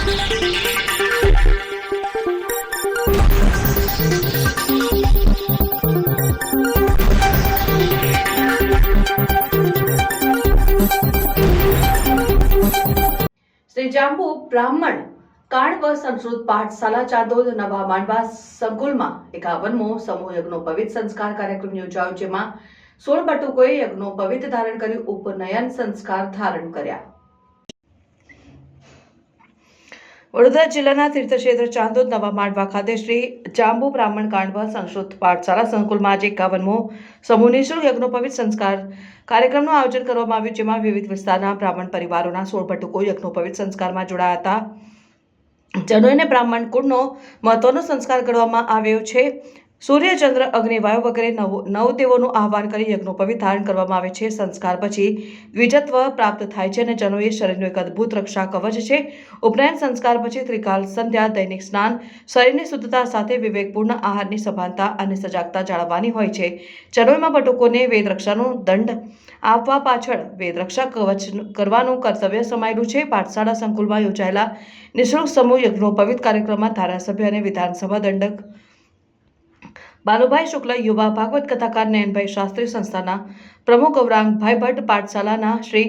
શ્રી જાંબુ બ્રાહ્મણ કાણવ સંસ્કૃત પાઠશાલા ચાંદોદ નવા માંડવા સંકુલમાં 51મો સમૂહ યજ્ઞોપવિત સંસ્કાર કાર્યક્રમ યોજાયો, જેમાં 16 બટુકોએ યજ્ઞોપવિત ધારણ કરી ઉપનયન સંસ્કાર ધારણ કર્યા। વડોદરા જિલ્લાના તીર્થક્ષેત્ર ચાંદોદ નવા માંડવા ખાતે શ્રી જાંબુ બ્રાહ્મણ કાણવ સંસ્કૃત પાઠશાલા સંકુલમાં આજે 51મો સમૂહ નિઃશુલ્ક યજ્ઞોપવિત સંસ્કાર કાર્યક્રમનું આયોજન કરવામાં આવ્યું, જેમાં વિવિધ વિસ્તારના બ્રાહ્મણ પરિવારોના 16 બટુકો યજ્ઞોપવિત સંસ્કારમાં જોડાયા હતા। જનોઈને બ્રાહ્મણ કુળનો મહત્વનો સંસ્કાર કરવામાં આવ્યો છે। સૂર્ય, ચંદ્ર, અગ્નિ, વાયુ વગેરે નવ દેવોનું આહવાન કરી યજ્ઞોપવિત ધારણ કરવામાં આવે છે। સંસ્કાર પછી દ્વિજત્વ પ્રાપ્ત થાય છે અને જનોએ શરીરનું એક અદ્ભુત રક્ષા કવચ છે। ઉપનયન સંસ્કાર પછી ત્રિકાલ સંધ્યા, દૈનિક સ્નાન, શરીરની શુદ્ધતા સાથે વિવેકપૂર્ણ આહારની સભાનતા અને સજાગતા જાળવવાની હોય છે। જનોઈમાં બટુકોને વેદ રક્ષાનું દંડ આપવા પાછળ વેદ રક્ષા કવચ કરવાનું કર્તવ્ય સમાયેલું છે। પાઠશાળા સંકુલમાં યોજાયેલા નિઃશુલ્ક સમૂહ યજ્ઞોપવિત કાર્યક્રમમાં ધારાસભ્ય અને વિધાનસભા દંડક બાલુભાઈ શુક્લ, યુવા ભાગવત કથાકાર નયનભાઈ શાસ્ત્રી, સંસ્થાના પ્રમુખ ગૌરાંગભાઈ ભટ્ટ, પાઠશાલાના શ્રી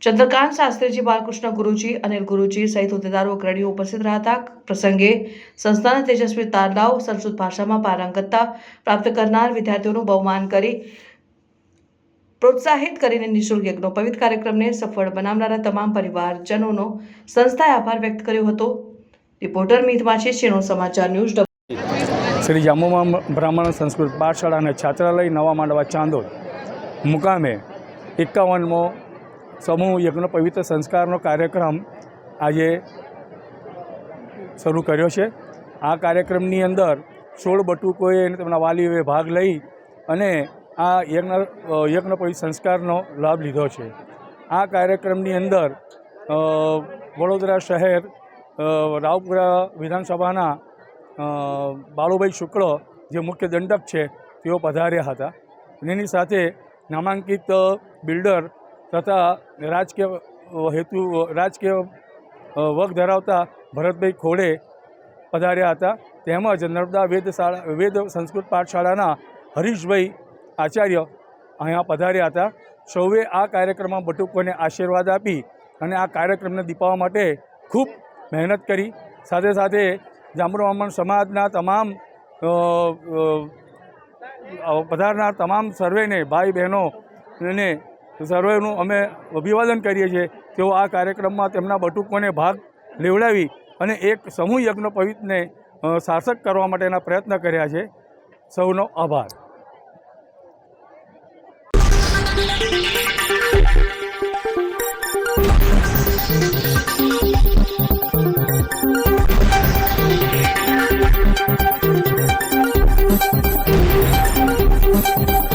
ચંદ્રકાંત શાસ્ત્રીજી, બાલકૃષ્ણ ગુરુજી, અનિલ ગુરુજી સહિત હોદ્દેદારો અગ્રણીઓ ઉપસ્થિત રહ્યા હતા। પ્રસંગે સંસ્થાના તેજસ્વી તારલાઓ સંસ્કૃત ભાષામાં પારંગતતા પ્રાપ્ત કરનાર વિદ્યાર્થીઓનું બહુમાન કરી પ્રોત્સાહિત કરીને નિઃશુલ્ક યજ્ઞોપવિત કાર્યક્રમને સફળ બનાવનારા તમામ પરિવારજનોનો સંસ્થાએ આભાર વ્યક્ત કર્યો હતો। રિપોર્ટર મિત માછી, શિણો સમાચાર ન્યૂઝ। શ્રી જાંબુ બ્રાહ્મણ સંસ્કૃત પાઠશાળા અને છાત્રાલય નવા માંડવા ચાંદોદ મુકામે 51મો સમૂહ યજ્ઞોપવિત સંસ્કારનો કાર્યક્રમ આજે શરૂ કર્યો છે। આ કાર્યક્રમની અંદર 16 બટુકોએ અને તેમના વાલીઓએ ભાગ લઈ અને આ યજ્ઞોપવિત સંસ્કારનો લાભ લીધો છે। આ કાર્યક્રમની અંદર વડોદરા શહેર રાવપુરા વિધાનસભાના બાલુભાઈ શુક્લ, જે મુખ્ય દંડક છે, તેઓ પધાર્યા હતા। એની સાથે નામાંકિત બિલ્ડર તથા રાજકીય વગ ધરાવતા ભરતભાઈ ખોડે પધાર્યા હતા। તેમજ નર્મદા વેદ સંસ્કૃત પાઠશાળાના હરીશભાઈ આચાર્ય અહીંયા પધાર્યા હતા। સૌએ આ કાર્યક્રમમાં બટુકોને આશીર્વાદ આપી અને આ કાર્યક્રમને દીપાવવા માટે ખૂબ મહેનત કરી। સાથે સાથે જાંબુ બ્રાહ્મણ સમાજના તમામ પધારનાર તમામ સર્વેને, ભાઈ બહેનો અને સર્વેનું અમે અભિવાદન કરીએ છીએ। તેઓ આ કાર્યક્રમમાં તેમના બટુકોને ભાગ લેવડાવી અને એક સમૂહ યજ્ઞોપવિતને સાર્થક કરવા માટેના પ્રયત્ન કર્યા છે। સૌનો આભાર।